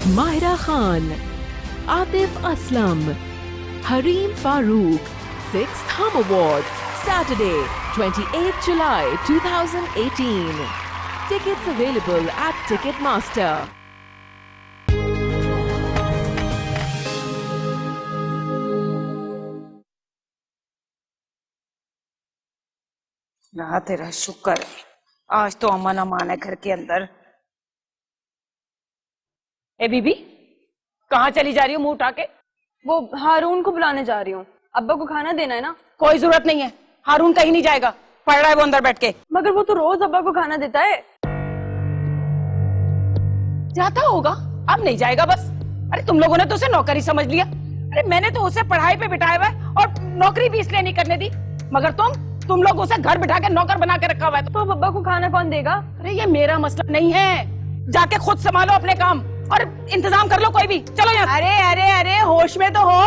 Mahira Khan, Atif Aslam, Hareem Farooq, 6th Hum Awards, Saturday, 28th July 2018. Tickets available at Ticketmaster. ना तेरा शुक्र है, आज तो अमन अमान है घर के अंदर। ए बीबी, कहाँ चली जा रही हो मुंह उठा के? वो हारून को बुलाने जा रही हूँ। अब्बा को खाना देना है ना। कोई जरूरत नहीं है, हारून कहीं नहीं जाएगा, पढ़ रहा है वो अंदर बैठ के। मगर वो तो रोज अब्बा को खाना देता है। जाता होगा, अब नहीं जाएगा बस। अरे तुम लोगों ने तो उसे नौकरी समझ लिया। अरे मैंने तो उसे पढ़ाई पे बिठाया हुआ है और नौकरी भी इसलिए नहीं करने दी, मगर तुम लोग उसे घर बिठा के नौकर बना के रखा हुआ है। तो अब्बा को खाना कौन देगा? अरे ये मेरा मसला नहीं है, जाके खुद संभालो अपने काम और इंतजाम कर लो कोई भी। चलो यहाँ। अरे अरे अरे होश में तो हो,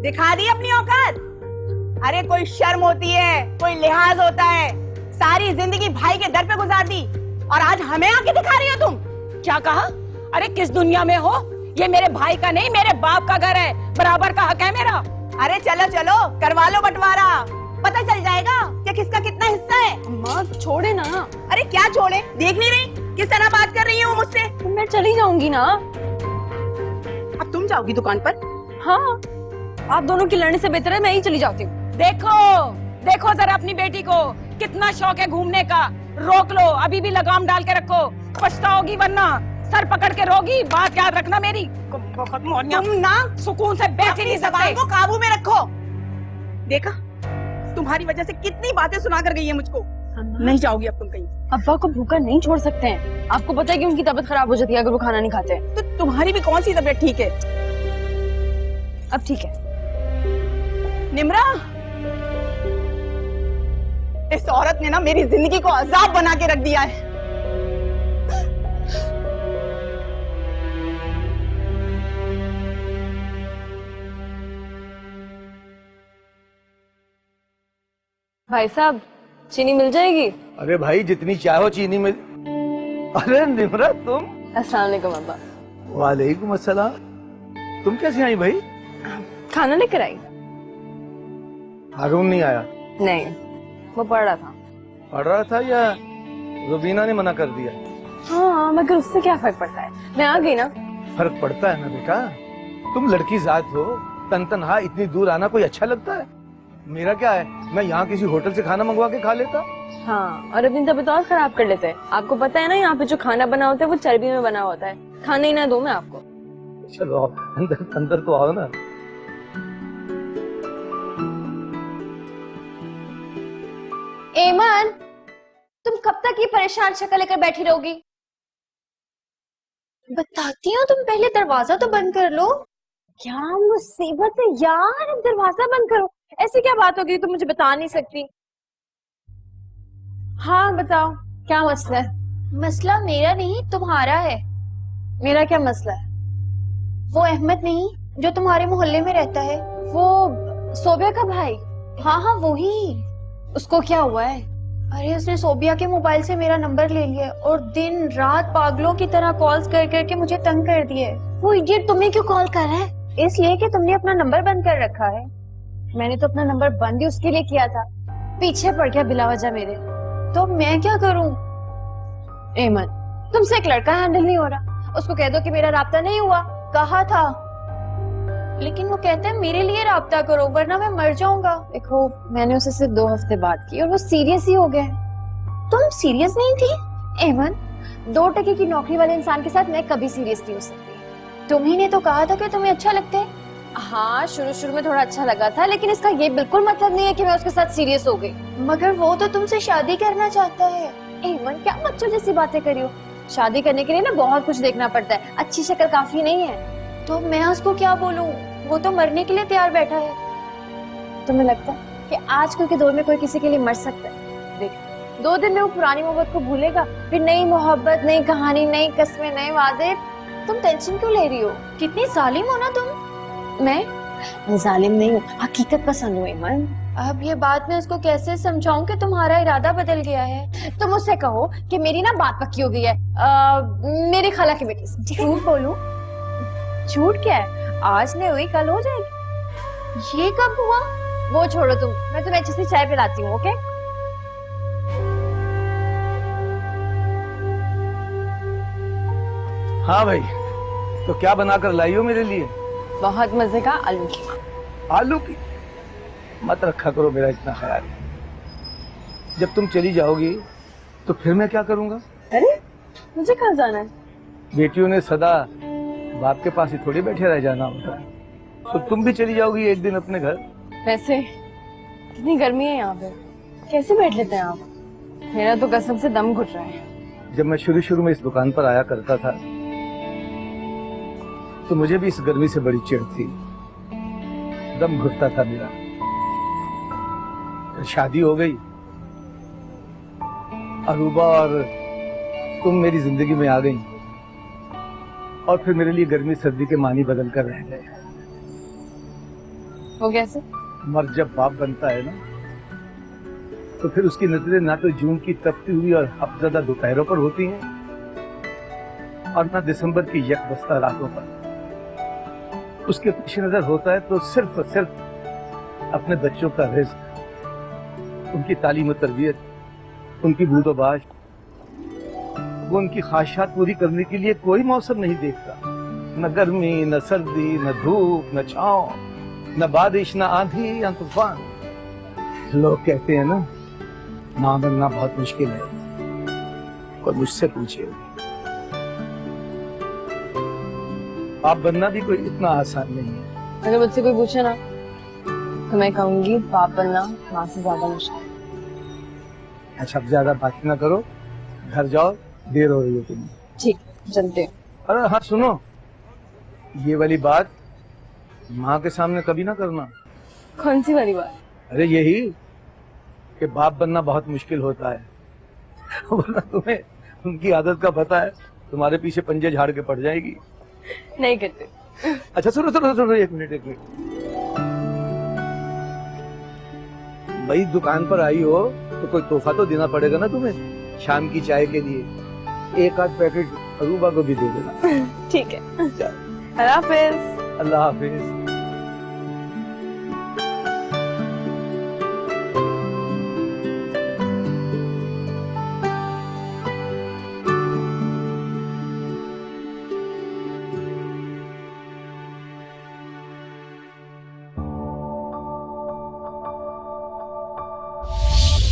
दिखा दी अपनी औकात। अरे कोई शर्म होती है, कोई लिहाज होता है। सारी जिंदगी भाई के दर पे गुजार दी और आज हमें आके दिखा रही हो तुम। क्या कहा? अरे किस दुनिया में हो? ये मेरे भाई का नहीं, मेरे बाप का घर है, बराबर का हक है मेरा। अरे चलो चलो करवा लो बंटवारा, पता चल जाएगा कि किसका कितना हिस्सा है। अम्मा छोड़े ना। अरे क्या छोड़े, देख नहीं रही किस तरह बात कर रही है वो मुझसे? तो मैं चली जाऊंगी ना। अब तुम जाओगी दुकान पर? हाँ, आप दोनों की लड़ने से बेहतर है मैं ही चली जाती हूँ। देखो जरा अपनी बेटी को, कितना शौक है घूमने का। रोक लो, अभी भी लगाम डाल के रखो, पछताओगी वरना सर पकड़ के रोगी। बात याद रखना मेरी। तुम ना सुकून से बैठ ही नहीं जबान सकते। को काबू में रखो। देखा, तुम्हारी वजह से कितनी बातें सुना कर गई है मुझको। नहीं जाओगी अब तुम कहीं। अब्बा को भूखा नहीं छोड़ सकते हैं। आपको पता है कि उनकी तबीयत खराब हो जाती है अगर वो खाना नहीं खाते। तो तुम्हारी भी कौन सी तबीयत ठीक है? अब ठीक है। निम्रा, इस औरत ने ना मेरी जिंदगी को अजाब बना के रख दिया है। भाई साहब, चीनी मिल जाएगी? अरे भाई जितनी चाहो चीनी मिल। अरे निम्रा तुम। अस्सलाम वालेकुम अब्बा। वालेकुम अस्सलाम। तुम कैसे आई भाई? खाना लेकर आई। हारून नहीं आया? नहीं, वो पढ़ रहा था। पढ़ रहा था या रुबीना ने मना कर दिया? हाँ, मगर उससे क्या फर्क पड़ता है, मैं आ गई ना। फर्क पड़ता है ना बेटा, तुम लड़की जात हो, तनतनहा इतनी दूर आना कोई अच्छा लगता है? मेरा क्या है, मैं यहाँ किसी होटल से खाना मंगवा के खा लेता। हाँ, और अपनी तबीयत और खराब कर लेते हैं। आपको पता है ना, यहाँ पे जो खाना बना होता है वो चर्बी में बना होता है। खाना ही ना दूं मैं आपको। चलो अंदर अंदर तो आओ ना। एमन, तुम कब तक ये परेशान शक्ल लेकर बैठी रहोगी? बताती हूँ, तुम पहले दरवाजा तो बंद कर लो। क्या मुसीबत है यार, अब दरवाजा बंद करो। ऐसी क्या बात होगी तुम मुझे बता नहीं सकती? हाँ बताओ, क्या मसला है? मसला मेरा नहीं तुम्हारा है। मेरा क्या मसला है? वो अहमद नहीं जो तुम्हारे मोहल्ले में रहता है, वो सोबिया का भाई? हाँ हाँ वही। उसको क्या हुआ है? अरे उसने सोबिया के मोबाइल से मेरा नंबर ले लिया और दिन रात पागलों की तरह कॉल्स कर करके मुझे तंग कर दिए। वो इडियट तुम्हें क्यों कॉल कर रहा है? इसलिए कि तुमने अपना नंबर बंद कर रखा है। मैंने तो अपना नंबर बंद ही उसके लिए किया था, पीछे पड़ गया बिला वजह मेरे। तो मैं क्या करूं? एमन, तुमसे एक लड़का हैंडल नहीं हो रहा, उसको कह दो कि मेरा राब्ता नहीं हुआ। कहा था, लेकिन वो कहते हैं मेरे लिए राब्ता करो वरना मैं मर जाऊंगा। देखो, मैंने उससे सिर्फ 2 हफ्ते बात की और वो सीरियस ही हो गया। तुम सीरियस नहीं थी? एमन, 2 टके की नौकरी वाले इंसान के साथ मैं कभी सीरियस नहीं हो सकती। तुम्ही ने तो कहा था कि तुम्हें अच्छा लगता है। हाँ, शुरू में थोड़ा अच्छा लगा था, लेकिन इसका ये बिल्कुल मतलब नहीं है कि मैं उसके साथ सीरियस हो गई। मगर वो तो तुमसे शादी करना चाहता है। एमन, क्या बच्चों जैसी बातें करी हो? शादी करने के लिए ना बहुत कुछ देखना पड़ता है, अच्छी शक्ल काफी नहीं है। तो मैं उसको क्या बोलूं? वो तो मरने के लिए तैयार बैठा है। तुम्हें लगता है कि आजकल के दौर में कोई किसी के लिए मर सकता है? देख, 2 दिन में वो पुरानी मोहब्बत को भूलेगा, फिर नई मोहब्बत, नई कहानी, नई कस्में, नए वादे। तुम टेंशन क्यों ले रही हो? कितनी जालिम हो ना तुम। मैं जालिम नहीं हूँ, हकीकत पसंद हूँ एमन। अब ये बात मैं उसको कैसे समझाऊं कि तुम्हारा इरादा बदल गया है? तुम उससे कहो कि मेरी ना बात पक्की हो गई है मेरी खाला की बेटी से। झूठ बोलूं? झूठ क्या है, आज नहीं हुई कल हो जाएगी। ये कब हुआ? वो छोड़ो तुम, मैं तुम्हें अच्छे से चाय पिलाती हूँ, ओके? हाँ भाई, तो क्या बनाकर लाई हो मेरे लिए? बहुत मजे का आलू की। आलू की? मत रखा करो मेरा इतना ख्याल। जब तुम चली जाओगी तो फिर मैं क्या करूंगा? अरे मुझे कहाँ जाना है? बेटियों ने सदा बाप के पास ही थोड़ी बैठे रह जाना होता है। तो तुम भी चली जाओगी एक दिन अपने घर। वैसे कितनी गर्मी है यहाँ पे, कैसे बैठ लेते हैं आप? मेरा तो कसम से दम घुट रहा है। जब मैं शुरू में इस दुकान पर आया करता था तो मुझे भी इस गर्मी से बड़ी चिढ़ थी, दम घुटता था मेरा। शादी हो गई, अरूबा और तुम मेरी जिंदगी में आ गई, और फिर मेरे लिए गर्मी सर्दी के मानी बदल कर रह गए। वो कैसे? मर्द जब बाप बनता है ना, तो फिर उसकी नजरें ना तो जून की तपती हुई और हफ्ज़दा दोपहरों पर होती हैं, और ना दिसंबर की यकबस्ता रातों पर। उसके पेश नजर होता है तो सिर्फ और सिर्फ अपने बच्चों का रिज्क, उनकी तालीम और तरबियत, उनकी बूदोबाश। वो उनकी ख्वाहिशात पूरी करने के लिए कोई मौसम नहीं देखता, न गर्मी, न सर्दी, न धूप, न छांव, न बारिश, न आंधी या तूफान। लोग कहते हैं ना, मां बनना बहुत मुश्किल है, और मुझसे पूछिए, बाप बनना भी कोई इतना आसान नहीं है। अगर मुझसे कोई पूछे ना तो मैं कहूंगी बाप बनना माँ से ज्यादा मुश्किल। अच्छा, अब ज्यादा बात ना करो, घर जाओ, देर हो रही है तुम्हें। ठीक, चलते हैं। अरे हाँ सुनो, ये वाली बात माँ के सामने कभी ना करना। कौन सी वाली बात? अरे यही कि बाप बनना बहुत मुश्किल होता है, वरना तुम्हें उनकी आदत का पता है, तुम्हारे पीछे पंजे झाड़ के पड़ जाएगी। नहीं करते। अच्छा सुनो सुनो सुनो, एक मिनट। भाई दुकान पर आई हो तो कोई तोहफा तो देना पड़ेगा ना तुम्हें, शाम की चाय के लिए। एक आध पैकेट अरूबा को भी दे देना। ठीक है, अल्लाह हाफिज। अल्लाह हाफिज।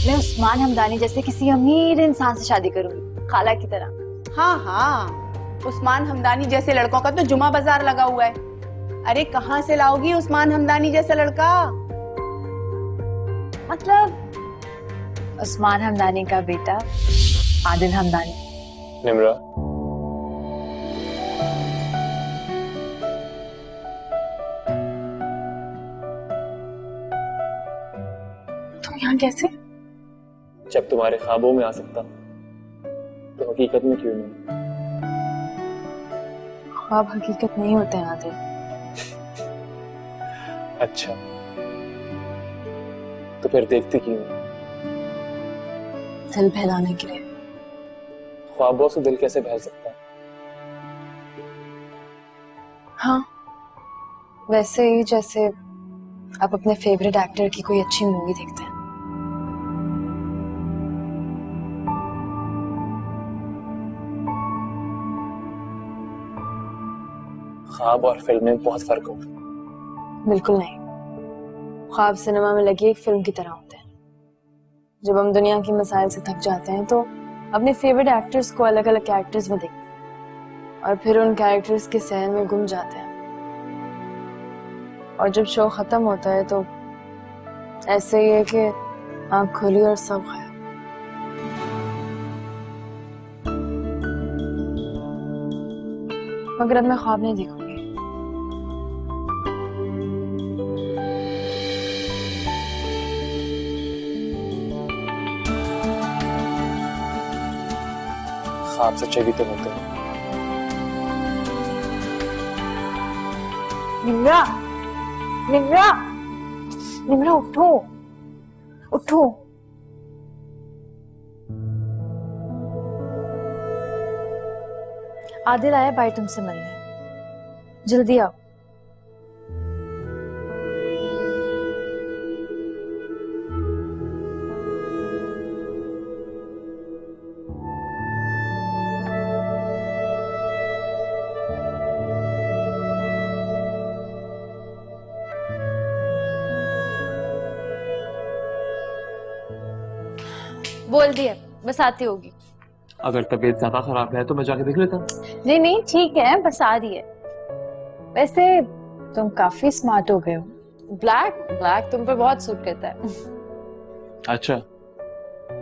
मैं उस्मान हमदानी जैसे किसी अमीर इंसान से शादी करूंगी, खाला की तरह। हाँ हाँ, उस्मान हमदानी जैसे लड़कों का तो जुमा बाजार लगा हुआ है। अरे कहाँ से लाओगी उस्मान हमदानी जैसा लड़का? मतलब उस्मान हमदानी का बेटा आदिल हमदानी। निम्रा, तुम यहाँ कैसे? जब तुम्हारे ख्वाबों में आ सकता तो हकीकत में क्यों नहीं? ख्वाब हकीकत नहीं होते हैं आदिल। अच्छा, तो फिर देखती क्यों नहीं? दिल बहलाने के लिए। ख्वाबों से दिल कैसे बहल सकता है? हाँ, वैसे ही जैसे आप अपने फेवरेट एक्टर की कोई अच्छी मूवी देखते हैं। ख्वाब और फिल्म में बहुत फर्क होता है। बिल्कुल नहीं, ख्वाब सिनेमा में लगी एक फिल्म की तरह होते हैं। जब हम दुनिया की मसाइल से थक जाते हैं तो अपने फेवरेट एक्टर्स को अलग अलग कैरेक्टर्स में देखते हैं, और फिर उन कैरेक्टर्स के सहन में गुम जाते हैं। और जब शो खत्म होता है तो ऐसे ही है कि आंख खुली और सब गायब। मगर अब मैं ख्वाब नहीं देखूंगी। ख्वाब सच्चे भी तो होते हैं। निम्रा, निम्रा, निम्रा उठो, उठो। आदिल आया भाई तुमसे मिलने। जल्दी आओ। बोल दिया, बस आती होगी। अगर तबीयत ज्यादा खराब है तो मैं जाके देख लेता हूँ। नहीं नहीं ठीक है, बस आ रही है। वैसे तुम काफी स्मार्ट हो गए हो। ब्लैक ब्लैक तुम पे बहुत सूट करता है। अच्छा,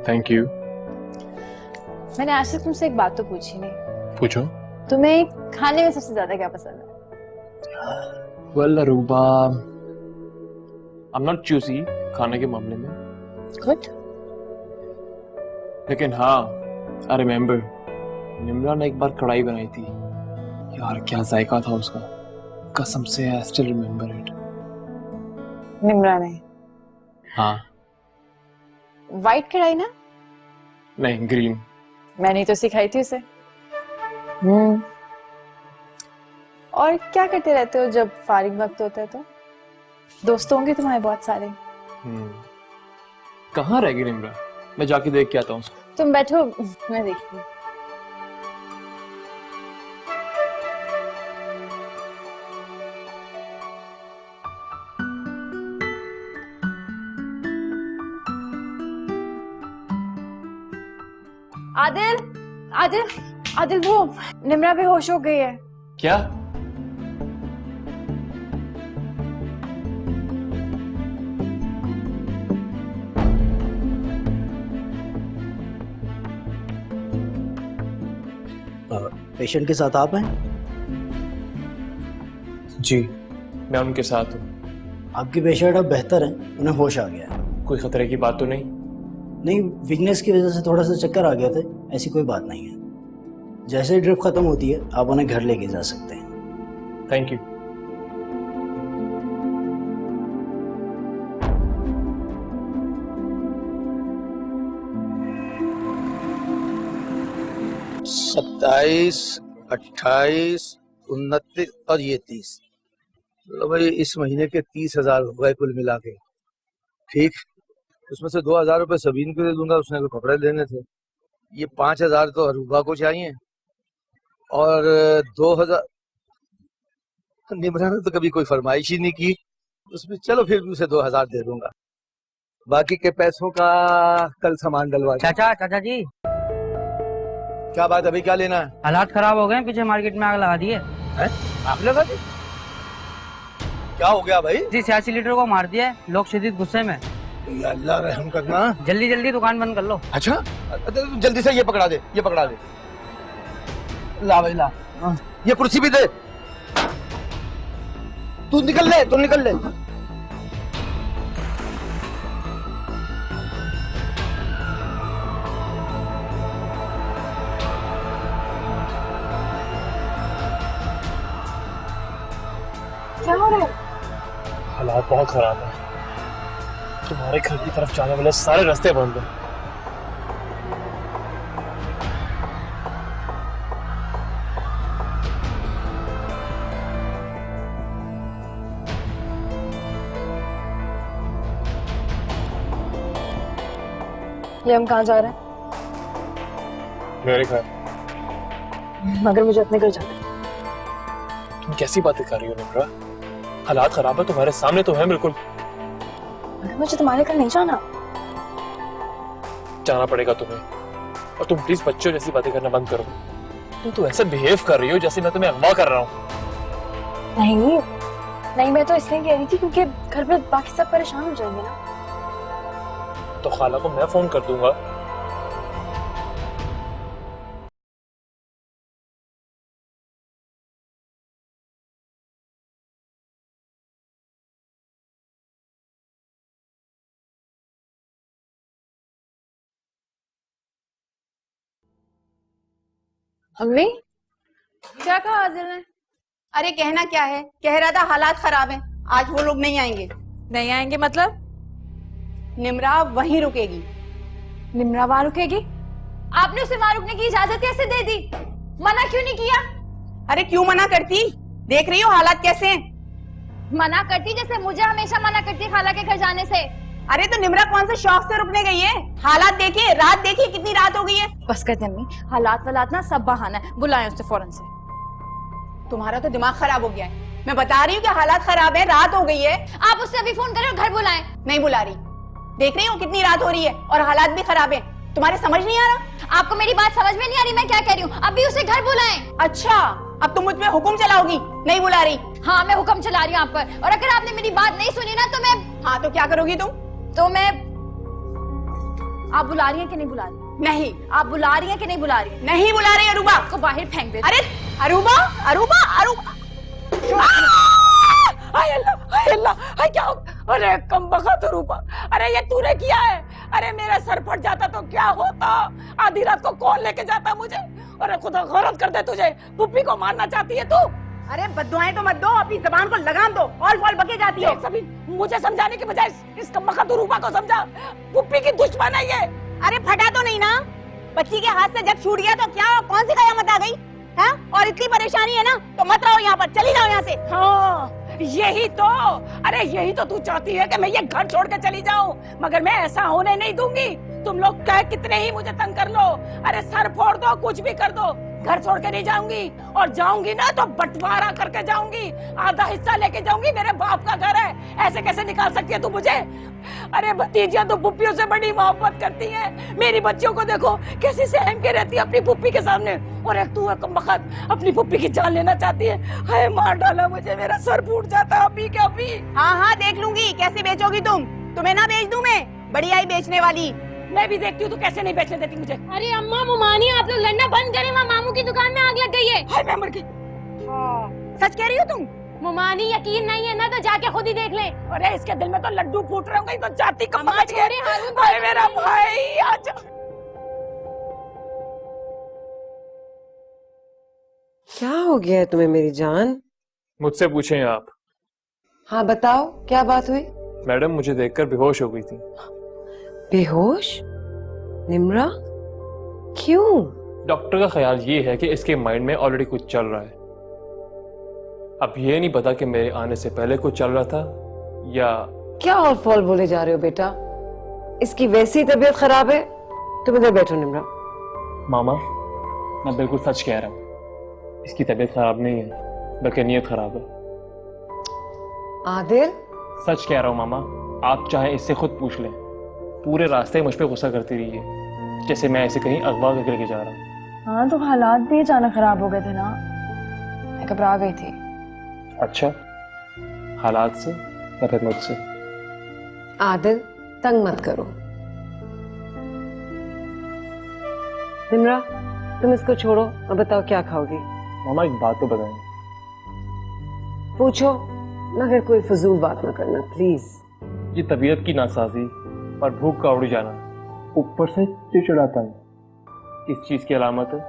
थैंक यू। मैंने आज तक तुमसे एक बात तो पूछी नहीं। पूछो। तुम्हें खाने में सबसे ज्यादा क्या पसंद है? Well Aruba, I am not choosy खाने के मामले में, गुड। लेकिन हाँ, आई रिमेम्बर निम्रा ने एक बार कढ़ाई बनाई थी यार, क्या जायका था उसका, कसम से I still remember it. Nimra ने? हाँ। वाइट कढ़ाई ना? नहीं, ग्रीन। मैंने तो सिखाई थी उसे। और क्या करते रहते हो जब फारिग वक्त होता है? तो दोस्त होंगे तुम्हारे बहुत सारे। कहाँ रह गई निम्रा? मैं जाके देख के आता हूँ उसको। तुम बैठो, मैं देखती हूँ। आदिल, आदिल, आदिल, वो निम्रा बेहोश हो गई है। क्या? पेशेंट के साथ आप हैं? जी, मैं उनके साथ हूँ। आपकी पेशेंट अब बेहतर है, उन्हें होश आ गया है। कोई खतरे की बात तो नहीं? नहीं, वीकनेस की वजह से थोड़ा सा चक्कर आ गया था, ऐसी कोई बात नहीं है। जैसे ही ड्रिप खत्म होती है आप उन्हें घर लेके जा सकते हैं। Thank you. सत्ताईस, 28, 29 और ये 30। चलो भाई, इस महीने के 30,000 हो गए कुल मिला के। ठीक, उसमें से 2,000 रुपये सबीन को दे दूंगा, उसने को कपड़े लेने थे। ये 5,000 तो अरूबा को चाहिए, और 2,000 निम्रा ने तो कभी कोई फरमाइश ही नहीं की उसमें। चलो फिर भी उसे 2,000 दे दूंगा। बाकी के पैसों का कल सामान डलवा। चाचा जी, क्या बात, अभी क्या लेना है? हालात खराब हो गए हैं, पीछे मार्केट में आग लगा दी है। आग लगा दी? क्या हो गया भाई? जी 86 लीटर को मार दिया है, लोग शदीद गुस्से में। या अल्लाह रहम करना। जल्दी जल्दी दुकान बंद कर लो। अच्छा, जल्दी से ये पकड़ा दे, ये पकड़ा दे। ला भाई ला, ये कुर्सी भी दे। तू निकल ले, तू निकल ले। क्या हो रहा है? हालात बहुत खराब है, तुम्हारे घर की तरफ जाने वाले सारे रास्ते बंद हैं। ये हम कहाँ जा रहे हैं? मेरे घर। मगर मुझे अपने घर जाना है। तुम कैसी बातें कर रही हो निम्रा? हालात खराब है, तुम्हारे सामने तो है बिल्कुल। मगर मुझे तुम्हारे घर नहीं जाना। जाना पड़ेगा तुम्हें, और तुम प्लीज बच्चों जैसी बातें करना बंद करो। तुम तो ऐसे बिहेव कर रही हो जैसे मैं तुम्हें अगवा कर रहा हूँ। नहीं नहीं, मैं तो इसलिए कह रही थी क्योंकि घर पे बाकी सब परेशान हो जाएंगे ना। तो खाला को मैं फोन कर दूंगा। अम्मी, क्या कहा आदिल ने? अरे कहना क्या है, कह रहा था हालात खराब हैं, आज वो लोग नहीं आएंगे। नहीं आएंगे मतलब? निम्रा वहीं रुकेगी। निम्रा वहां रुकेगी? आपने उसे वहां रुकने की इजाजत कैसे दे दी? मना क्यों नहीं किया? अरे क्यों मना करती, देख रही हो हालात कैसे हैं? मना करती जैसे मुझे हमेशा मना करती है खाला के घर जाने से। अरे तो निम्रा कौन से शौक से रुकने गई है? हालात देखिए, रात देखिए कितनी रात हो गई है। बस कहते अम्मी, हालात वालात ना सब बहाना है, बुलाएं उसे फौरन से। तुम्हारा तो दिमाग खराब हो गया है। मैं बता रही हूँ कि हालात खराब है, रात हो गई है। आप उससे अभी फोन करें और घर बुलाएं। नहीं बुला रही, देख रही हो कितनी रात हो रही है और हालात भी खराब है। तुम्हारे समझ नहीं आ रहा? आपको मेरी बात समझ में नहीं आ रही मैं क्या कह रही हूँ? अभी उसे घर बुलाएं। अच्छा, अब तुम मुझ पे हुक्म चलाओगी? नहीं बुला रही? हाँ, मैं हुक्म चला रही हूँ आप पर, और अगर आपने मेरी बात नहीं सुनी ना तो मैं। हाँ तो क्या करोगी तुम? तो मैं। आप बुला रही हैं कि नहीं बुला रही? नहीं। आप बुला रही हैं कि नहीं बुला रही? नहीं बुला रही अरूबा। आपको बाहर फेंक दे। अरे अरूबा, अरूबा, अरूबा। हाय अल्लाह, हाय अल्लाह, हाय क्या हो? अरे कम बखत रूपा, अरे ये तूने किया है? अरे मेरा सर फट जाता तो क्या होता? आधी रात को कौन लेके जाता मुझे? अरे खुदा गौरत कर दे तुझे, पुप्पी को मारना चाहती है तू? अरे बद्दुआएं तो मत दो, अपनी जबान को लगाम दो। ऑल फॉल बके जाती है। सभी मुझे समझाने की बजाय इस कम बखत रूपा को समझा, पुप्पी की दुश्मन है ये। अरे फटा तो नहीं ना? बच्ची के हाथ से जब छूट गया तो क्या कौन सी कयामत आ गई? हाँ? और इतनी परेशानी है ना तो मत रहो यहाँ पर, चली जाओ यहाँ से। हाँ यही तो, अरे यही तो तू चाहती है कि मैं ये घर छोड़ के चली जाऊं, मगर मैं ऐसा होने नहीं दूंगी। तुम लोग चाहे कितने ही मुझे तंग कर लो, अरे सर फोड़ दो, कुछ भी कर दो, घर छोड़ के नहीं जाऊंगी। और जाऊंगी ना तो बंटवारा करके जाऊंगी, आधा हिस्सा लेके जाऊंगी। मेरे बाप का घर है, ऐसे कैसे निकाल सकती है तू मुझे? अरे भतीजियां तो पुप्पियों से बड़ी मोहब्बत करती हैं। मेरी बच्चियों को देखो कैसी सहम के रहती है अपनी पुप्पी के सामने, और एक तू कमबख्त अपनी पुप्पी की जान लेना चाहती है। हाय मार डाला मुझे, मेरा सर फूट जाता अभी क्या अभी। हाँ हाँ देख लूंगी कैसे बेचोगी तुम। तुम्हें ना बेच दूं मैं, बड़ी आई बेचने वाली। मैं भी देखती हूँ तू कैसे नहीं बेचने देती मुझे। अरे अम्मा मुमानी, आप लोग लड़ना बंद करें, वहाँ मामू की दुकान में आग लग गई है। हाय मैं मर गई। सच कह रही हो तुम? मुमानी यकीन नहीं है ना तो जाके खुद ही देख ले। अरे इसके दिल में तो लड्डू फूट रहे होंगे, तो जाती कब अम्मा पकड़ छोड़े के। हारून हाय मेरा भाई आजा। क्या हो गया है तुम्हें मेरी जान? मुझसे पूछें आप। हाँ बताओ, क्या बात हुई? मैडम मुझे देखकर बेहोश हो गई थी। बेहोश? निम्रा, क्यों? डॉक्टर का ख्याल ये है कि इसके माइंड में ऑलरेडी कुछ चल रहा है। अब ये नहीं पता कि मेरे आने से पहले कुछ चल रहा था या। क्या और फॉल बोले जा रहे हो बेटा? इसकी वैसी तबीयत खराब है। तुम इधर बैठो निम्रा। मामा मैं बिल्कुल सच कह रहा हूँ, इसकी तबीयत खराब नहीं है बल्कि नीयत खराब है। आदिल, सच कह रहा हूँ मामा, आप चाहे इससे खुद पूछ लें। पूरे रास्ते मुझ पे गुस्सा करती रही है जैसे मैं ऐसे कहीं अगवा करके लेके जा रहा हूँ। हाँ तो हालात भी अचानक खराब हो गए थे ना, मैं घबरा गई थी। अच्छा, हालात से या फिर मुझसे? आदिल तंग मत करो। निम्रा, तुम इसको छोड़ो और बताओ क्या खाओगी? मामा एक बात तो बताएं। पूछो, मगर कोई फजूल बात ना करना प्लीज। ये तबीयत की नासाजी और भूख का उड़ जाना, ऊपर से चिड़चिड़ापन, इस चीज की अलामत है।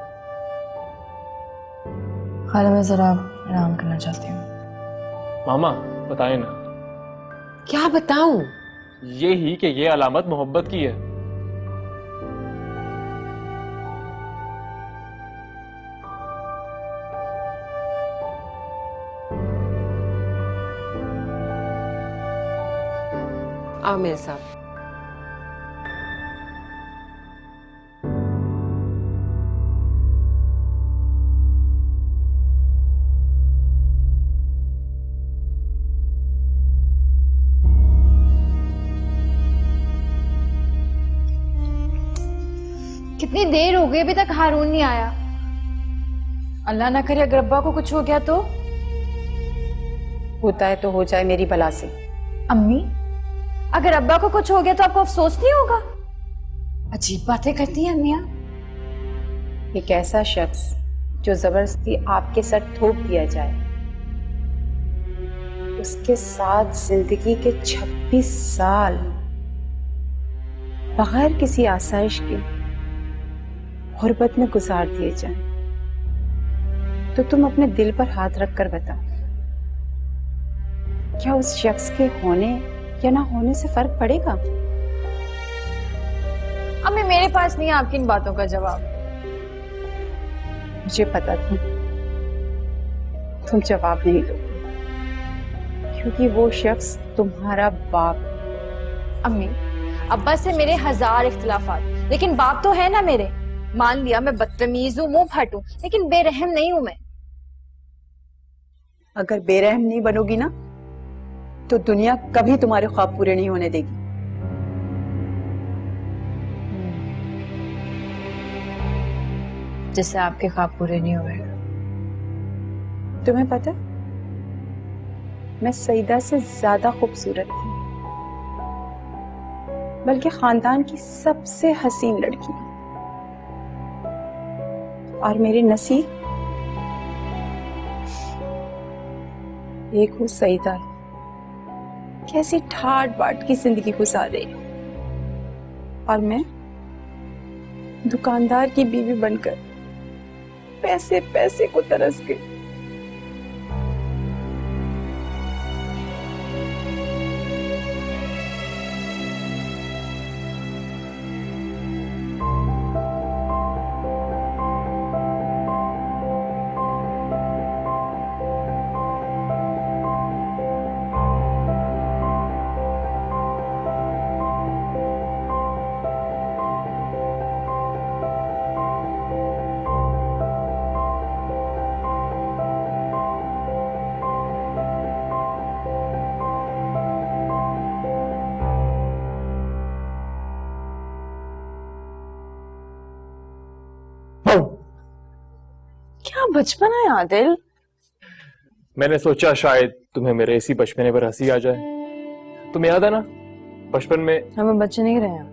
खाला मैं जरा आराम करना चाहती हूँ। मामा बताएं ना। क्या बताऊं? ये ही कि ये अलामत मोहब्बत की है। आओ मेरे साथ। कितनी देर हो गई अभी तक हारून नहीं आया। अल्लाह ना करे अगर अब्बा को कुछ हो गया तो? होता है तो हो जाए मेरी बला से। अम्मी, अगर अब्बा को कुछ हो गया तो आपको अफसोस नहीं होगा? अजीब बातें करती हैं अम्मियाँ। एक ऐसा शख्स जो जबरदस्ती आपके सर थोप दिया जाए, उसके साथ जिंदगी के 26 साल बगैर किसी आसाइश के गुर्बत में गुजार दिए जाएं, तो तुम अपने दिल पर हाथ रखकर बताओ, क्या उस शख्स के होने या ना होने से फर्क पड़ेगा? अम्मी मेरे पास नहीं है आपकी इन बातों का जवाब। मुझे पता था तुम जवाब नहीं दोगे क्योंकि वो शख्स तुम्हारा बाप। अम्मी, अब्बा से मेरे 1000 इख्तिलाफात, लेकिन बाप तो है ना मेरे। मान लिया मैं बदतमीज हूँ, मुंह फट हूँ, लेकिन बेरहम नहीं हूँ मैं। अगर बेरहम नहीं बनोगी ना तो दुनिया कभी तुम्हारे ख्वाब पूरे नहीं होने देगी। जिससे आपके ख्वाब पूरे नहीं हुए। तुम्हें पता, मैं सईदा से ज्यादा खूबसूरत थी, बल्कि खानदान की सबसे हसीन लड़की। और मेरे नसीब एक वो सईदा कैसी ठाट बाट की जिंदगी गुजार रही है, और मैं दुकानदार की बीवी बनकर पैसे पैसे को तरस गई। क्या बचपन है आदिल। मैंने सोचा शायद तुम्हें मेरे इसी बचपने पर हंसी आ जाए। तुम्हें याद है ना बचपन में हमें बच्चे नहीं रहे हैं,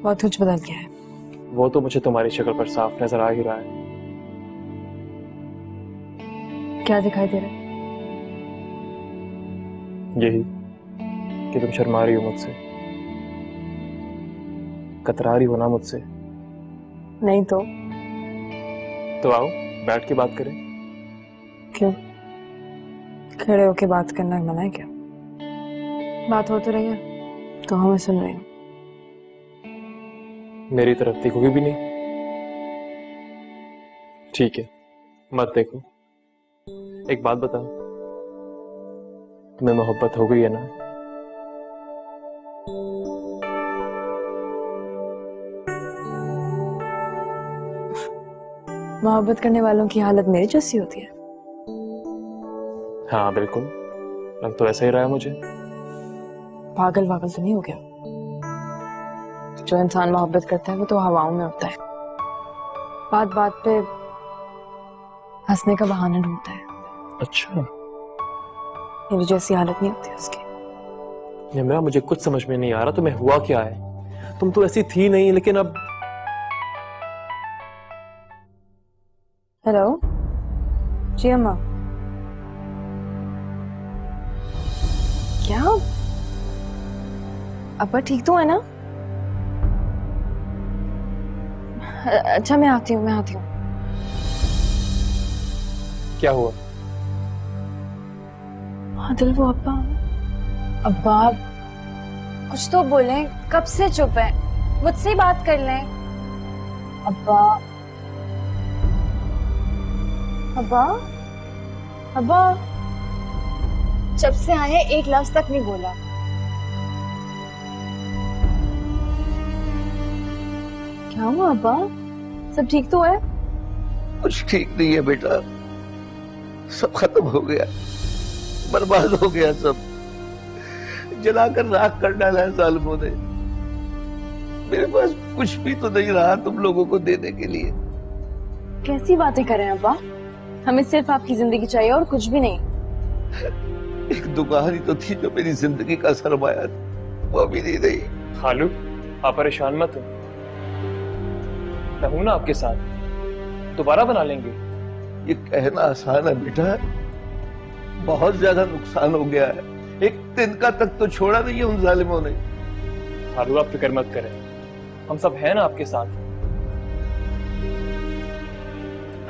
बहुत कुछ बदल गया है। वो तो मुझे तुम्हारी शक्ल पर साफ नजर आ ही रहा है। क्या दिखाई दे रहा है? यही कि तुम शर्मा रही हो मुझसे, कतरा रही हो ना मुझसे। नहीं तो आओ बैठ के बात करें। क्यों? खड़े होके बात करना मना है क्या? बात हो तो रही है तो हमें सुन रही हूँ। मेरी तरफ देखोगे भी नहीं? ठीक है, मत देखो। एक बात बताओ, तुम्हें मोहब्बत हो गई है ना? मोहब्बत करने वालों की हालत मेरी जैसी होती है। हाँ बिल्कुल, लग तो ऐसा ही रहा है मुझे। पागल वागल तो नहीं हो गया? जो इंसान मोहब्बत करता है वो तो हवाओं में होता है, बात बात पे हंसने का बहाना ढूंढता है। अच्छा, मेरी जैसी हालत नहीं होती उसकी। निम्रा, मुझे कुछ समझ में नहीं आ रहा तुम्हें हुआ क्या है। तुम तो ऐसी थी नहीं, लेकिन अब। हेलो जी अम्मा। क्या अब्बा ठीक तो है ना? अच्छा मैं आती हूँ। क्या हुआ? आदिल वो अब्बा कुछ तो बोलें, कब से चुप है? मुझसे ही बात कर लें। अब्बा अब्बा अब्बा जब से आए 1 लफ्ज तक नहीं बोला। क्या हुआ अब्बा? सब ठीक तो है? कुछ ठीक नहीं है बेटा, सब खत्म हो गया, बर्बाद हो गया सब, जलाकर राख कर डाला है जालिमों ने। मेरे पास कुछ भी तो नहीं रहा तुम लोगों को देने के लिए। कैसी बातें कर रहे हैं अब्बा? हमें सिर्फ आपकी जिंदगी चाहिए और कुछ भी नहीं। एक दुकान ही तो थी जो मेरी जिंदगी का सरमाया था, वो भी नहीं रही। खालू, आप परेशान मत हो, मैं हूं ना आपके साथ, दोबारा बना लेंगे। ये कहना आसान है बेटा, बहुत ज्यादा नुकसान हो गया है, एक तिनका तक तो छोड़ा नहीं है उन जालिमों ने। खालू, आप फिक्र मत करें, हम सब हैं ना आपके साथ।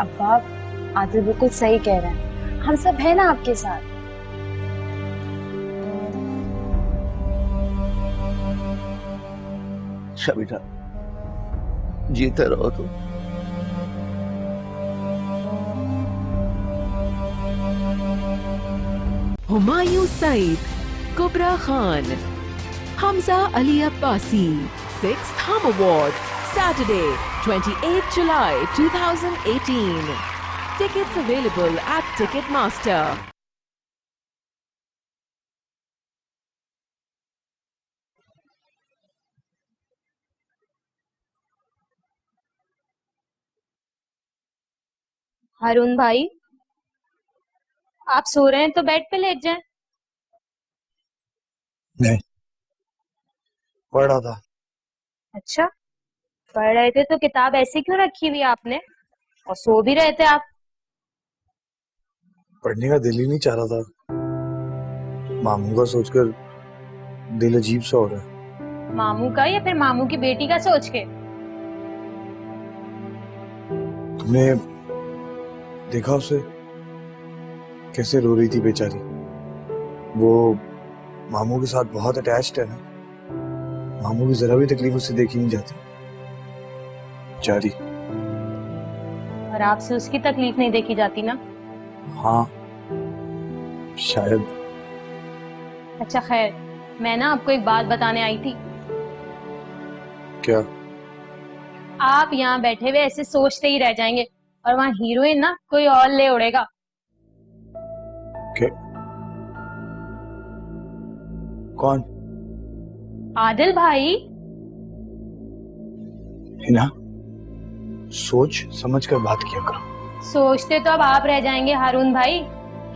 अब्बा, आदिल बिल्कुल सही कह रहे हैं, हम सब हैं ना आपके साथ। अच्छा बेटा, जीते रहो तुम। Humayun Saeed, Kubra Khan, Hamza Ali Abbasi, 6th Hum Awards, Saturday, 28 July 2018. Tickets available at Ticketmaster. हारून भाई, आप सो रहे हैं तो बेड पे लेट जाएं। नहीं, पढ़ रहा था। अच्छा, पढ़ रहे थे तो किताब ऐसी क्यों रखी हुई है आपने? और सो भी रहे थे आप। पढ़ने का दिल ही नहीं चाह रहा था। मामू का सोचकर दिल अजीब सा हो रहा है। मामू का या फिर मामू की बेटी का सोच के? तुमने देखा उसे कैसे रो रही थी बेचारी? वो मामू के साथ बहुत अटैच्ड है ना। मामू की जरा भी तकलीफ उससे देखी नहीं जाती बेचारी। और आपसे उसकी तकलीफ नहीं देखी जाती ना? हाँ, शायद। अच्छा खैर, मैं ना आपको एक बात बताने आई थी। क्या? आप यहाँ बैठे हुए ऐसे सोचते ही रह जाएंगे और वहाँ हीरोइन ना कोई और ले उड़ेगा। क्या? कौन? आदिल भाई। हिना, सोच समझ कर बात किया करो। सोचते तो अब आप रह जाएंगे हारून भाई,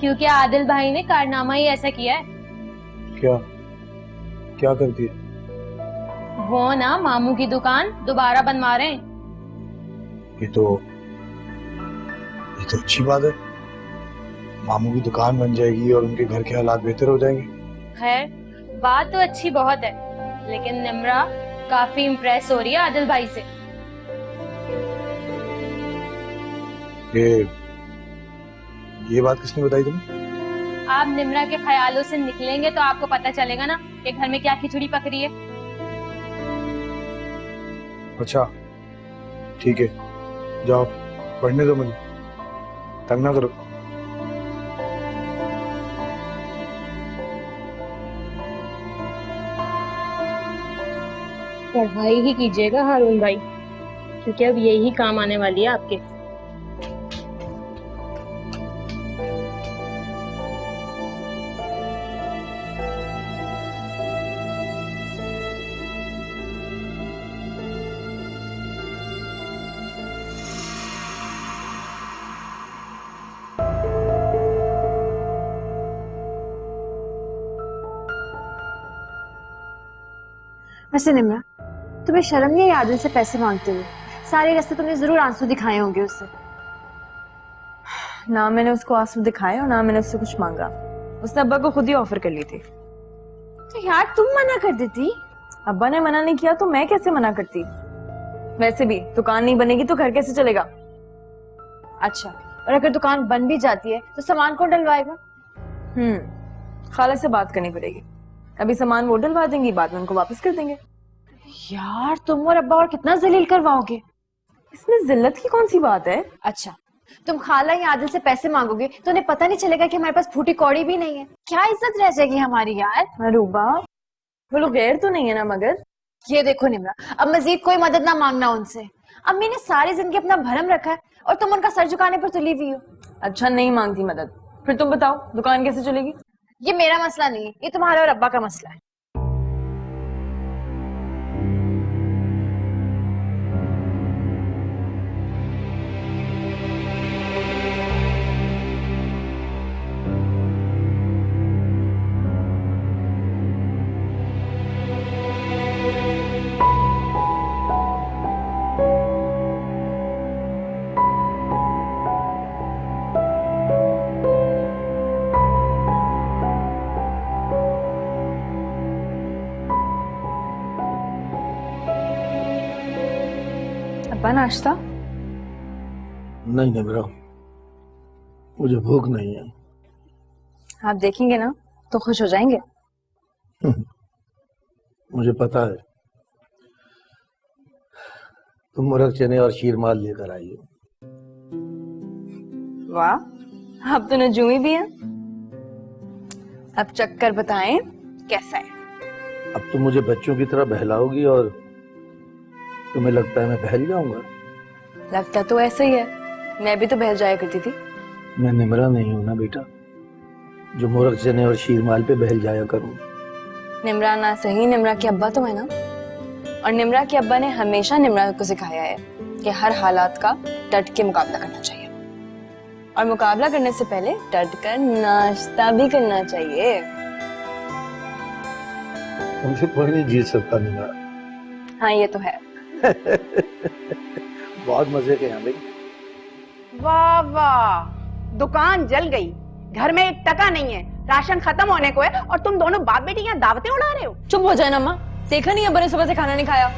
क्योंकि आदिल भाई ने कारनामा ही ऐसा किया है। क्या? क्या करती है? वो ना मामू की दुकान दोबारा बनवा रहे हैं। ये तो अच्छी बात है। मामू की दुकान बन जाएगी और उनके घर के हालात बेहतर हो जाएंगे। खैर, बात तो अच्छी बहुत है, लेकिन निम्रा काफी इम्प्रेस हो रही है आदिल भाई से। ये बात किसने बताई तुम्हें? आप निम्रा के ख्यालों से निकलेंगे तो आपको पता चलेगा ना कि घर में क्या खिचड़ी पक रही है। अच्छा, ठीक है, जाओ पढ़ने दो मुझे, तंग ना करो। पढ़ाई ही कीजिएगा हारून भाई, क्योंकि अब यही काम आने वाली है आपके। वैसे निम्रा, तुम्हें शर्म नहीं आई आदिल से पैसे मांगते हुए? सारे रास्ते तुमने जरूर आंसू दिखाए होंगे उससे। ना मैंने उसको आंसू दिखाए और ना मैंने उससे कुछ मांगा। उसने अब्बा को खुद ही ऑफर कर ली थी। तो यार तुम मना कर देती। अब्बा ने मना नहीं किया तो मैं कैसे मना करती? वैसे भी दुकान नहीं बनेगी तो घर कैसे चलेगा? अच्छा, और अगर दुकान बन भी जाती है तो सामान कौन डलवाएगा? खाला से बात करनी पड़ेगी। अभी सामान वो डलवा देंगी, बाद में उनको वापस कर देंगे। यार तुम और अब्बा और कितना जलील करवाओगे? इसमें जिल्लत की कौन सी बात है? अच्छा, तुम खाला या आदिल से पैसे मांगोगे तो उन्हें पता नहीं चलेगा कि हमारे पास फूटी कौड़ी भी नहीं है। क्या इज्जत रह जाएगी हमारी यार? अरूबा, वो लोग गैर तो नहीं है ना? मगर ये देखो निम्रा, अब मजीद कोई मदद ना मांगना उनसे। अम्मी ने सारी जिंदगी अपना भरम रखा है और तुम उनका सर झुकाने पर तुली हुई हो। अच्छा, नहीं मांगती मदद, फिर तुम बताओ दुकान कैसे चलेगी? ये मेरा मसला नहीं है, ये तुम्हारे और अब्बा का मसला है। अब्बा नाश्ता? नहीं निम्रा, मुझे भूख नहीं है। आप देखेंगे ना तो खुश हो जाएंगे। मुझे पता है, तुम मुर्ग चने और शीरमाल लेकर आई हो। वाह, आप तो नजूमी भी हैं। अब चक्कर बताएं कैसा है। अब तुम मुझे बच्चों की तरह बहलाओगी और तुम्हें लगता है मैं बहल जाऊंगा? लगता तो ऐसा ही है, मैं भी तो बहल जाया करती थी। मैं निमरा नहीं हूं ना बेटा, जो मोरक चने और शीरमाल पे बहल जाया करूं। निमरा ना सही, निमरा के अब्बा तो है ना, और निमरा के अब्बा ने हमेशा निमरा को सिखाया है कि हर हालात का डट के मुकाबला करना चाहिए, और मुकाबला करने से पहले डट कर नाश्ता भी करना चाहिए। तुमसे कोई नहीं जीत सकता निमरा। हाँ ये तो है। बहुत मजे के हैं भाई। वाह वाह, दुकान जल गई, घर में 1 टका नहीं है, राशन खत्म होने को है और तुम दोनों बाप बेटी यहाँ दावतें उड़ा रहे हो। चुप हो जाए ना माँ, देखा नहीं अब्बा ने सुबह से खाना नहीं खाया।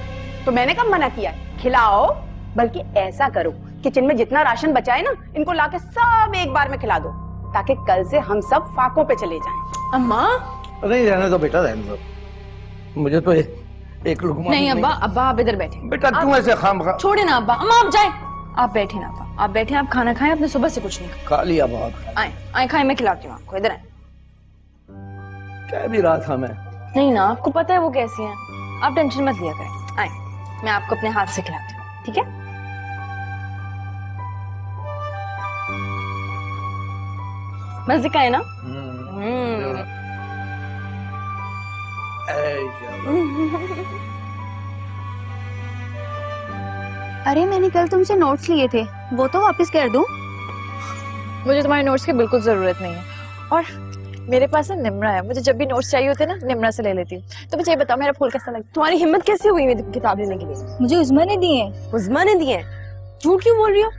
तो मैंने कब मना किया है? खिलाओ, बल्कि ऐसा करो किचन में जितना राशन बचा है ना, इनको लाके सब एक बार में खिला दो, ताकि कल से हम सब फाकों पे चले जाएं। अम्मा नहीं रहने दो बेटा, रहने दो, मुझे तो एक लुकमा नहीं। अब्बा अब्बा आप इधर बैठे। बेटा क्यों ऐसे खामखा? छोड़े ना अब्बा, अम्मा आप जाए, आप बैठे ना अब्बा, आप बैठे, आप खाना खाएं, आपने सुबह से कुछ नहीं खा लिया बहुत। आए आए खाएं, मैं खिलाती हूँ आपको, इधर आए। कह भी रहा था मैं। नहीं ना, आपको पता है वो कैसी हैं, आप टेंशन मत लिया करें। आए मैं आपको अपने हाथ से खिलाती हूँ, ठीक है? मजे का है ना? अरे मैंने कल तुमसे नोट्स लिए थे, वो तो वापस कर दूं? मुझे तुम्हारे नोट्स की बिल्कुल जरूरत नहीं है, और मेरे पास ना निमरा है, मुझे जब भी नोट्स चाहिए होते ना निमरा से ले लेती हूँ। तो मुझे ये बताओ मेरा फूल कैसा लगता है? तुम्हारी हिम्मत कैसे हुई मेरी किताब लेने के लिए? मुझे उस्मा ने दिए हैं। उस्मा ने दिए? झूठ क्यों बोल रही हो?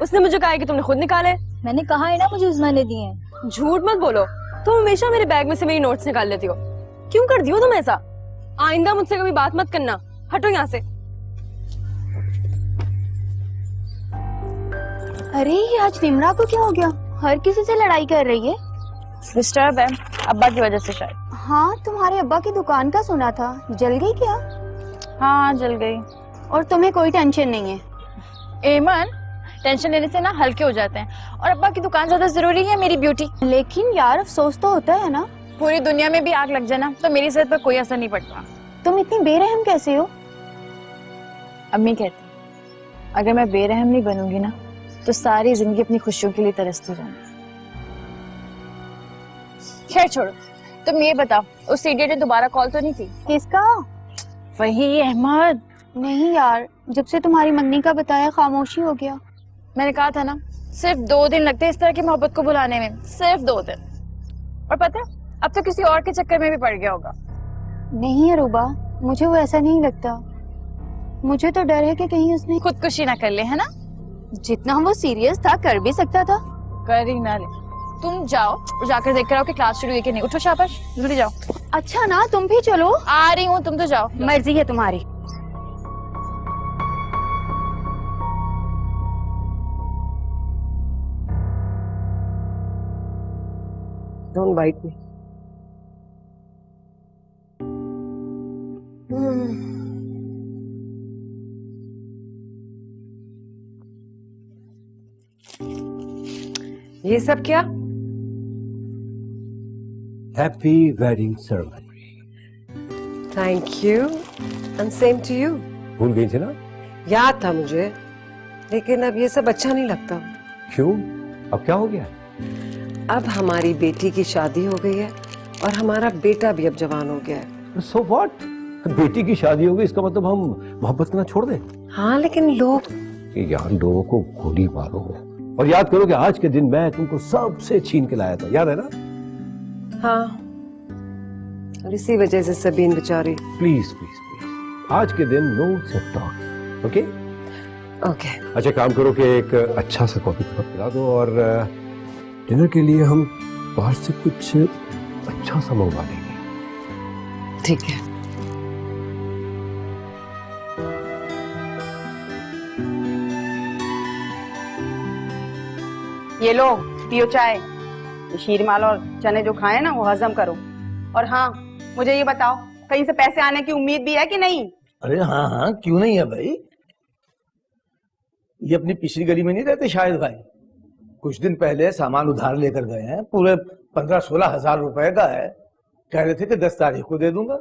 उसने मुझे कहा है कि तुमने खुद निकाले। मैंने कहा है ना मुझे उस्मा ने दिए हैं। झूठ मत बोलो, तुम हमेशा मेरे बैग में से मेरी नोट्स निकाल लेती हो। क्यों करती हो तुम ऐसा? आइंदा मुझसे कभी बात मत करना, हटो यहाँ से। अरे ये आज निमरा को क्या हो गया? हर किसी से लड़ाई कर रही है। डिस्टर्ब है अब्बा की वजह से शायद। हाँ तुम्हारे अब्बा की दुकान का सुना था, जल गई क्या? हाँ जल गई। और तुम्हें कोई टेंशन नहीं है? एमन, टेंशन लेने से ना हल्के हो जाते हैं, और अब्बा की दुकान ज्यादा जरूरी है मेरी ब्यूटी। लेकिन यार अफसोस तो होता है ना। पूरी दुनिया में भी आग लग जाए ना तो मेरी सेहत पर कोई असर नहीं पड़ता। तुम इतनी बेरहम कैसे हो? अम्मी कहती अगर मैं बेरहम नहीं बनूंगी ना तो सारी जिंदगी अपनी खुशियों के लिए तरसती रहूंगी। खैर छोड़ो, तुम ये बताओ उस इडियट ने दोबारा कॉल तो नहीं की? किसका? वही अहमद। नहीं यार, जब से तुम्हारी मम्मी का बताया खामोशी हो गया। मैंने कहा था ना, सिर्फ 2 दिन लगते इस तरह की मोहब्बत को बुलाने में, सिर्फ 2 दिन। और पता है अब तो किसी और के चक्कर में भी पड़ गया होगा। नहीं अरूबा, मुझे वो ऐसा नहीं लगता। मुझे तो डर है कि कहीं उसने खुदकुशी ना कर ले, है ना? जितना वो सीरियस था कर भी सकता था। कर ही ना ले। तुम जाओ और जाकर देख कर आओ कि क्लास शुरू है कि नहीं। उठो शाबाश, जल्दी जाओ। अच्छा ना, तुम भी चलो। आ रही हूँ, तुम तो जाओ। मर्जी है तुम्हारी। Don't bite me. ये सब क्या? Happy wedding ceremony. Thank you and same to you. भूल गई थी ना? याद था मुझे, लेकिन अब ये सब अच्छा नहीं लगता। क्यों? अब क्या हो गया? अब हमारी बेटी की शादी हो गई है और हमारा बेटा भी अब जवान हो गया है। So what? बेटी की शादी हो गई इसका मतलब हम मोहब्बत करना छोड़ दें? हाँ लेकिन लोग यार, लोगों को गोली मारो और याद करो कि आज के दिन मैं तुमको सबसे छीन के लाया था, याद है ना? हाँ, और इसी वजह से सबीन बेचारी। प्लीज प्लीज प्लीज, आज के दिन no side talk, okay? Okay. अच्छा काम करो कि एक अच्छा सा कॉफी कप पिला दो, और डिनर के लिए हम बाहर से कुछ अच्छा सा मंगवा लेंगे। ठीक है। ये लो पियो चाय। ये शीरमाल और चने जो खाए ना वो हजम करो। और हाँ, मुझे ये बताओ कहीं से पैसे आने की उम्मीद भी है कि नहीं? अरे हाँ हाँ, क्यों नहीं है भाई। ये अपनी पिछली गली में नहीं रहते शायद भाई, कुछ दिन पहले सामान उधार लेकर गए हैं, पूरे 15-16 हजार रुपए का है। कह रहे थे कि 10 तारीख को दे दूंगा।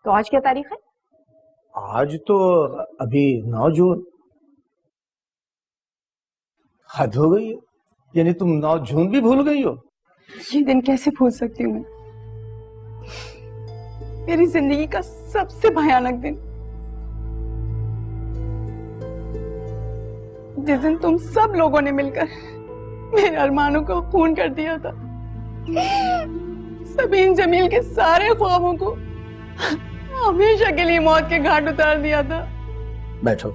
तो आज क्या तारीख है? आज तो अभी 9 जून। हद हो गई है, यानी तुम 9 जून भी भूल गई हो? ये दिन कैसे भूल सकती हूँ मैं? मेरी जिंदगी का सबसे भयानक दिन, जिस दिन तुम सब लोगों ने मिलकर मेरे अरमानों को खून कर दिया था, सबीन जमील के सारे ख्वाबों को हमेशा के लिए मौत के घाट उतार दिया था। बैठो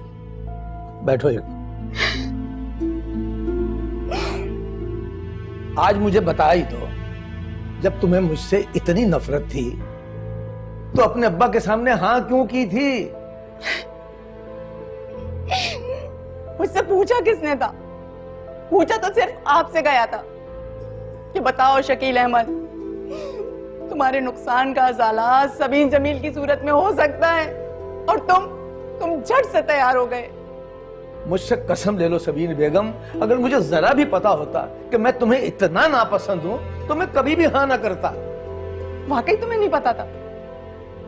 बैठो। आज मुझे बता ही दो, जब तुम्हें मुझसे इतनी नफरत थी तो अपने अब्बा के सामने हाँ क्यों की थी? मुझसे पूछा किसने था? पूछा तो सिर्फ आपसे गया था कि बताओ शकील अहमद, तुम्हारे नुकसान का अजाला सबीन जमील की सूरत में हो सकता है, और तुम झट से तैयार हो गए। मुझसे कसम ले लो सबीन बेगम, अगर मुझे जरा भी पता होता कि मैं तुम्हें इतना नापसंद हूं तो मैं कभी भी हाँ ना करता। वाकई तुम्हें नहीं पता था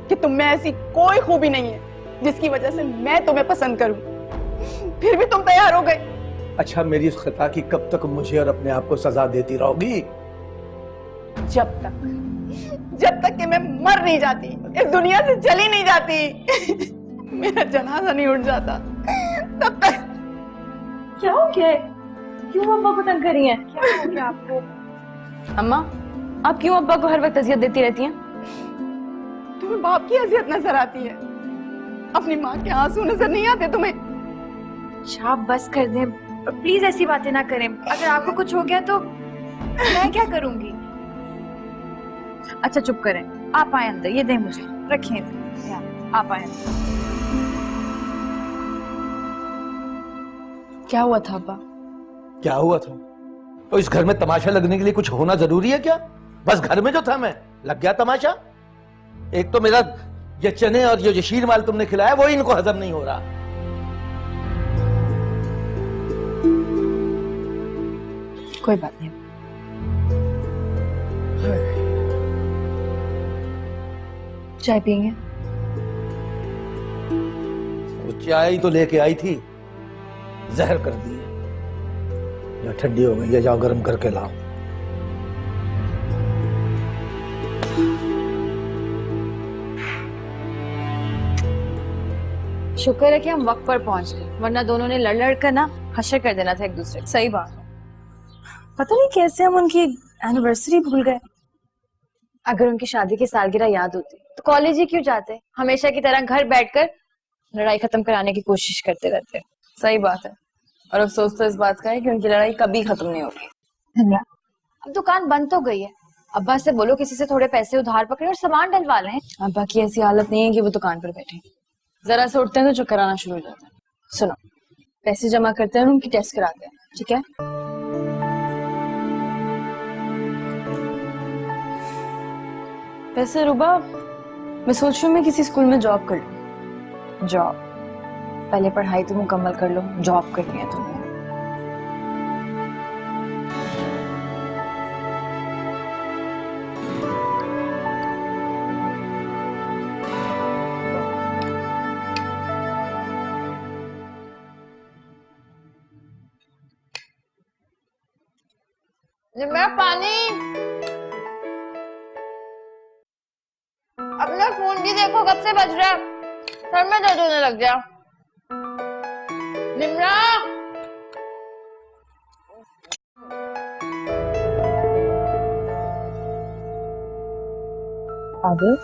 कि तुम में ऐसी कोई खूबी नहीं है जिसकी वजह से मैं तुम्हें पसंद करूं, फिर भी तुम तैयार हो गए। अच्छा, मेरी इस खता की कब तक मुझे और अपने आप को सजा देती रहोगी? जब तक कि मैं मर नहीं जाती, इस दुनिया से चली नहीं जाती, मेरा जनाजा नहीं उठ जाता, तब तक। क्या हो गया? क्यों अब्बा को तंग कर रही हैं? क्या हो गया आपको? अम्मा, आप क्यों अब्बा को हर वक्त अजियत देती रहती हैं? तुम्हें बाप की अजियत नजर आती है, अपनी माँ के आंसू नजर नहीं आते तुम्हें? आप बस कर दें, प्लीज ऐसी बातें ना करें। अगर आपको कुछ हो गया तो मैं क्या करूंगी? अच्छा चुप करें, आप आए अंदर, ये दें मुझे, रखिए इधर, आप आए अंदर। क्या हुआ था अब्बा? क्या हुआ था? तो इस घर में तमाशा लगने के लिए कुछ होना जरूरी है क्या? बस घर में जो था मैं लग गया तमाशा। एक तो मेरा ये चने और ये शीर माल तुमने खिलाया वो इनको हजम नहीं हो रहा। कोई बात नहीं। चाय पियेंगे? वो चाय तो लेके आई थी, जहर कर दी है। या ठंडी हो गई है, जाओ गर्म करके लाओ। शुक्र है कि हम वक्त पर पहुंच गए, वरना दोनों ने लड़ लड़ कर ना हशर कर देना था एक दूसरे को। सही बात है। पता नहीं कैसे हम उनकी एनिवर्सरी भूल गए। अगर उनकी शादी की सालगिरह याद होती तो कॉलेज ही क्यों जाते? हमेशा की तरह घर बैठकर लड़ाई खत्म कराने की कोशिश करते रहते। सही बात है। और अफसोस तो इस बात का है कि उनकी लड़ाई कभी खत्म नहीं होगी। अब दुकान बंद तो गई है, अब्बा से बोलो किसी से थोड़े पैसे उधार पकड़े और सामान डलवा लें। अब्बा की ऐसी हालत नहीं है कि वो दुकान पर बैठे, जरा से उठते हैं तो चक्कर आना शुरू हो जाता है। सुनो, पैसे जमा करते हैं और उनकी टेस्ट कराते हैं, ठीक है? वैसे रुबा, मैं सोच रही हूँ मैं किसी स्कूल में जॉब कर लूँ। जॉब? पहले पढ़ाई तो मुकम्मल कर लो, जॉब करनी है तुम्हें। मेरा पानी, अपना फोन भी देखो कब से बज रहा है, सर में दर्द होने लग गया। निम्रा, आदर